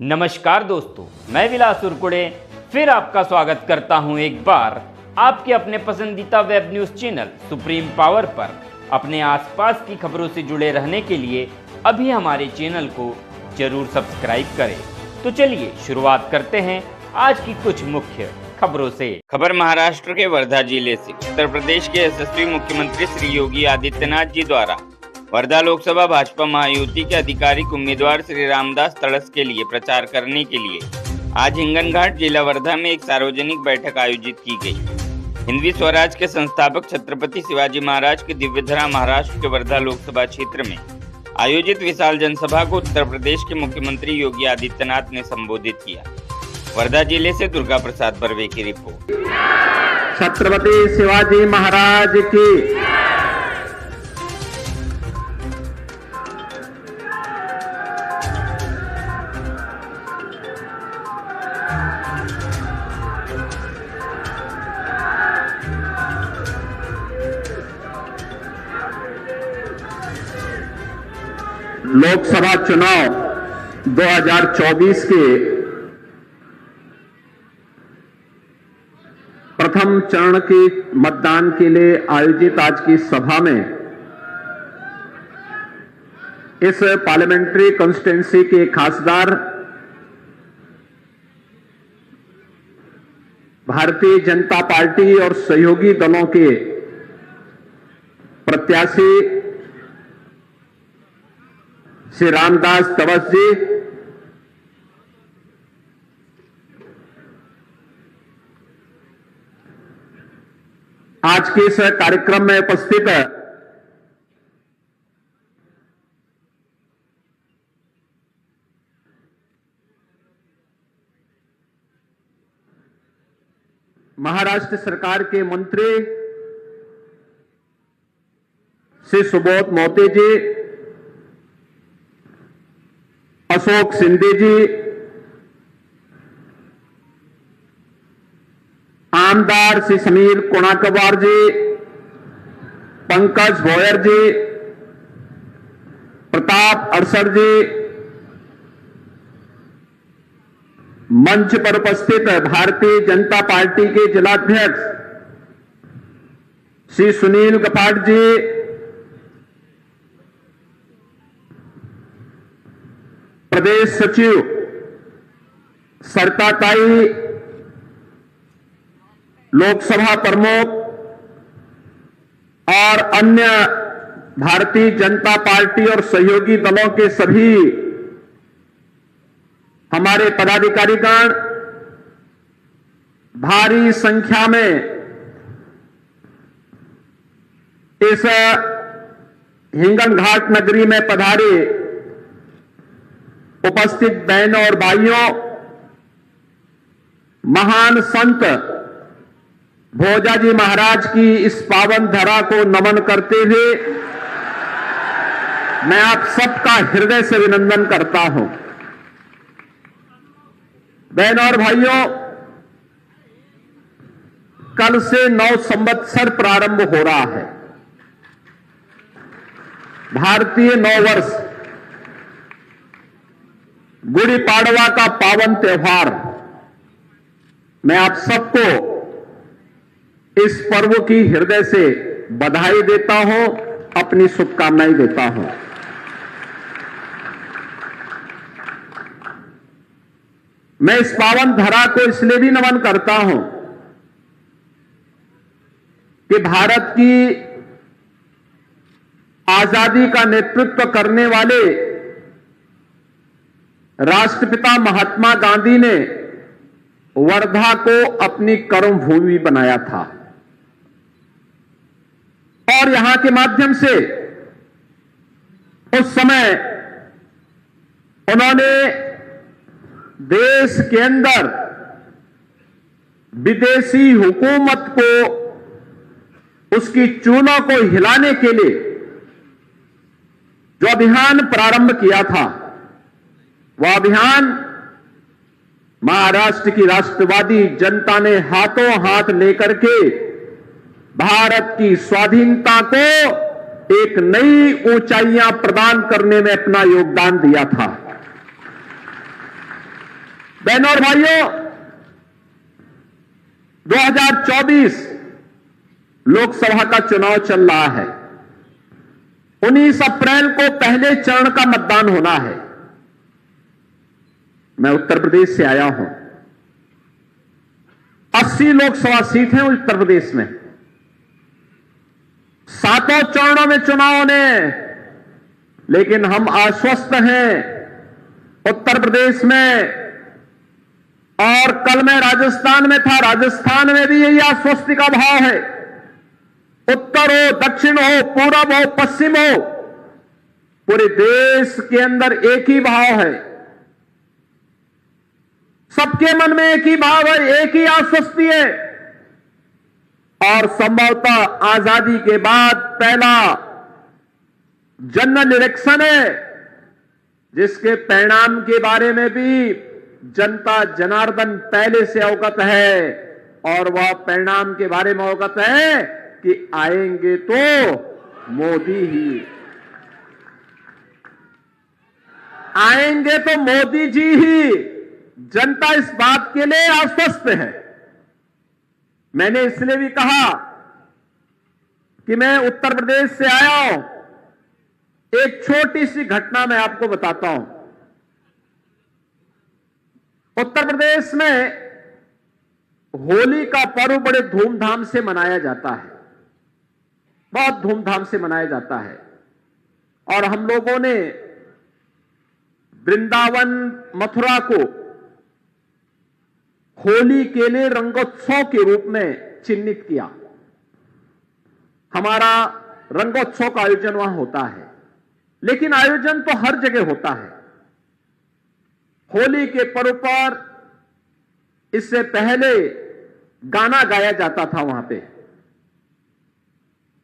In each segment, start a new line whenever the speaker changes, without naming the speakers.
नमस्कार दोस्तों, मैं विलास उरकुड़े फिर आपका स्वागत करता हूं एक बार आपके अपने पसंदीदा web news channel supreme power पर। अपने आसपास की खबरों से जुड़े रहने के लिए अभी हमारे चैनल को जरूर सब्सक्राइब करें। तो चलिए शुरुआत करते हैं आज की कुछ मुख्य खबरों से। खबर महाराष्ट्र के वर्धा जिले से। उत्तर प्रदेश के यशस्वी मुख्यमंत्री श्री योगी आदित्यनाथ जी द्वारा वर्धा लोकसभा भाजपा महायुति के आधिकारिक उम्मीदवार श्री रामदास तड़स के लिए प्रचार करने के लिए आज हिंगनघाट जिला वर्धा में एक सार्वजनिक बैठक आयोजित की गई। हिंदवी स्वराज के संस्थापक छत्रपति शिवाजी महाराज की दिव्यधरा महाराष्ट्र के वर्धा लोकसभा क्षेत्र में आयोजित विशाल जनसभा को उत्तर प्रदेश के मुख्यमंत्री योगी आदित्यनाथ ने संबोधित किया। वर्धा जिले से दुर्गा प्रसाद बर्वे की रिपोर्ट।
छत्रपति शिवाजी महाराज की लोकसभा चुनाव 2024 के प्रथम चरण के मतदान के लिए आयोजित आज की सभा में इस पार्लियामेंट्री कॉन्स्टिट्यूंसी के खासदार भारतीय जनता पार्टी और सहयोगी दलों के प्रत्याशी श्री रामदास तड़स जी, आज के इस कार्यक्रम में उपस्थित महाराष्ट्र सरकार के मंत्री श्री सुबोध मोते जी, अशोक शिंदे जी, आमदार श्री समीर कोणाकवार जी, पंकज भोयर जी, प्रताप अड़सर जी, मंच पर उपस्थित भारतीय जनता पार्टी के जिलाध्यक्ष श्री सुनील गपाट जी, प्रदेश सचिव सरताताई, लोकसभा प्रमुख और अन्य भारतीय जनता पार्टी और सहयोगी दलों के सभी हमारे पदाधिकारीगण, भारी संख्या में इस हिंगनघाट नगरी में पधारे उपस्थित बहनों और भाइयों, महान संत भोजाजी महाराज की इस पावन धरा को नमन करते हुए मैं आप सबका हृदय से अभिनंदन करता हूं। बहनों और भाइयों, कल से 9 संवत्सर प्रारंभ हो रहा है। भारतीय नववर्ष गुड़ी पाड़वा का पावन त्योहार। मैं आप सबको इस पर्व की हृदय से बधाई देता हूं, अपनी शुभकामनाएं देता हूं। मैं इस पावन धरा को इसलिए भी नमन करता हूं कि भारत की आजादी का नेतृत्व करने वाले राष्ट्रपिता महात्मा गांधी ने वर्धा को अपनी कर्मभूमि बनाया था और यहां के माध्यम से उस समय उन्होंने देश के अंदर विदेशी हुकूमत को, उसकी चूनों को हिलाने के लिए जो अभियान प्रारंभ किया था, वह अभियान महाराष्ट्र की राष्ट्रवादी जनता ने हाथों हाथ लेकर के भारत की स्वाधीनता को एक नई ऊंचाइयां प्रदान करने में अपना योगदान दिया था। बहनों और भाइयों, 2024 लोकसभा का चुनाव चल रहा है। 19 अप्रैल को पहले चरण का मतदान होना है। मैं उत्तर प्रदेश से आया हूं। 80 लोकसभा सीट हैं उत्तर प्रदेश में। 7 चरणों में चुनाव होने, लेकिन हम आश्वस्त हैं उत्तर प्रदेश में। और कल मैं राजस्थान में था, राजस्थान में भी यही आश्वस्ति का भाव है। उत्तर हो, दक्षिण हो, पूरब हो, पश्चिम हो, पूरे देश के अंदर एक ही भाव है। सबके मन में एक ही भाव है, एक ही आश्वस्ति है। और संभवतः आजादी के बाद पहला जनरल इलेक्शन है जिसके परिणाम के बारे में भी जनता जनार्दन पहले से अवगत है। और वह परिणाम के बारे में अवगत है कि आएंगे तो मोदी ही, आएंगे तो मोदी जी ही। जनता इस बात के लिए आश्वस्त है। मैंने इसलिए भी कहा कि मैं उत्तर प्रदेश से आया हूं। एक छोटी सी घटना मैं आपको बताता हूं। उत्तर प्रदेश में होली का पर्व बड़े धूमधाम से मनाया जाता है, बहुत धूमधाम से मनाया जाता है। और हम लोगों ने वृंदावन, मथुरा को होली के लिए रंगोत्सव के रूप में चिन्हित किया। हमारा रंगोत्सव का आयोजन वहां होता है, लेकिन आयोजन तो हर जगह होता है। होली के पर्व पर इससे पहले गाना गाया जाता था वहां पे।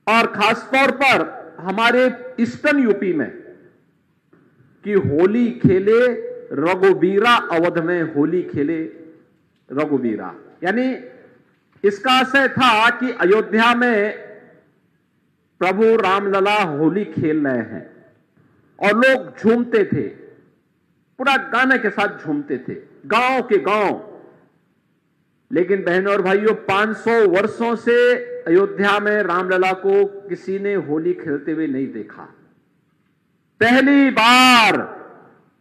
और खासतौर पर हमारे ईस्टर्न यूपी में कि होली खेले रघुवीरा, अवध में होली खेले रघुवीरा। यानी इसका आशय था कि अयोध्या में प्रभु रामलला होली खेल रहे हैं और लोग झूमते थे, पूरा गाने के साथ झूमते थे, गांव के गांव। लेकिन बहनों और भाइयों, 500 वर्षों से अयोध्या में रामलला को किसी ने होली खेलते हुए नहीं देखा। पहली बार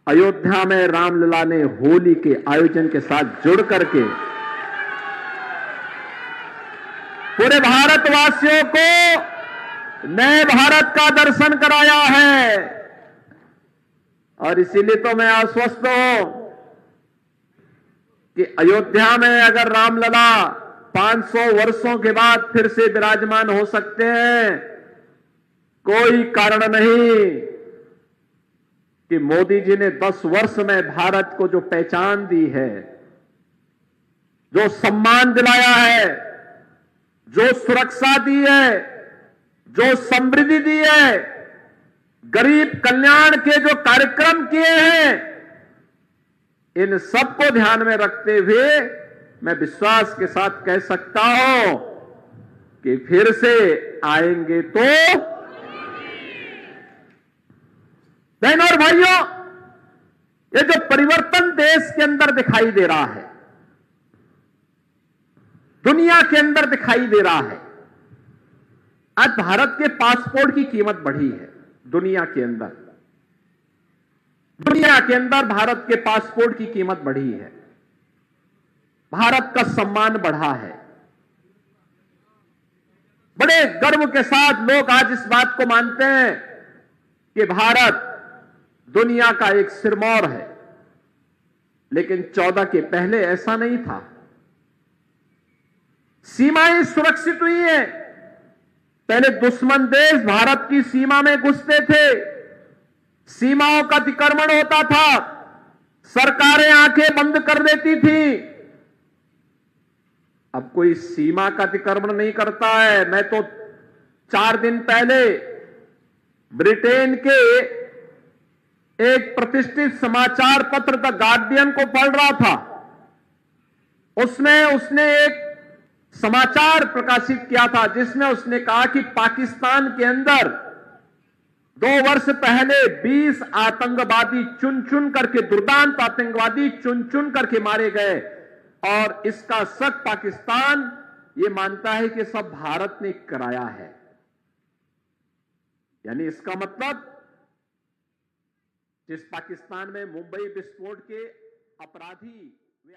अयोध्या में रामलला ने होली के आयोजन के साथ जुड़ करके पूरे भारतवासियों को नए भारत का दर्शन कराया है। और इसीलिए तो मैं आश्वस्त हूं कि अयोध्या में अगर रामलला 500 वर्षों के बाद फिर से विराजमान हो सकते हैं, कोई कारण नहीं कि मोदी जी ने 10 वर्ष में भारत को जो पहचान दी है, जो सम्मान दिलाया है, जो सुरक्षा दी है, जो समृद्धि दी है, गरीब कल्याण के जो कार्यक्रम किए हैं, इन सबको ध्यान में रखते हुए मैं विश्वास के साथ कह सकता हूं कि फिर से आएंगे तो। बहनों और भाइयों, ये जो परिवर्तन देश के अंदर दिखाई दे रहा है, दुनिया के अंदर दिखाई दे रहा है। आज भारत के पासपोर्ट की कीमत बढ़ी है। दुनिया के अंदर भारत के पासपोर्ट की कीमत बढ़ी है। भारत का सम्मान बढ़ा है। बड़े गर्व के साथ लोग आज इस बात को मानते हैं कि भारत दुनिया का एक सिरमौर है। लेकिन 14 के पहले ऐसा नहीं था। सीमाएं सुरक्षित हुई हैं। पहले दुश्मन देश भारत की सीमा में घुसते थे, सीमाओं का अतिक्रमण होता था, सरकारें आंखें बंद कर देती थी। अब कोई सीमा का अतिक्रमण नहीं करता है। मैं तो 4 दिन पहले ब्रिटेन के एक प्रतिष्ठित समाचार पत्र द गार्डियन को पढ़ रहा था। उसमें उसने एक समाचार प्रकाशित किया था जिसमें उसने कहा कि पाकिस्तान के अंदर 2 वर्ष पहले 20 आतंकवादी चुन चुन करके, दुर्दांत आतंकवादी चुन चुन करके मारे गए, और इसका शक पाकिस्तान ये मानता है कि सब भारत ने कराया है। यानी इसका मतलब जिस पाकिस्तान में मुंबई विस्फोट के अपराधी वे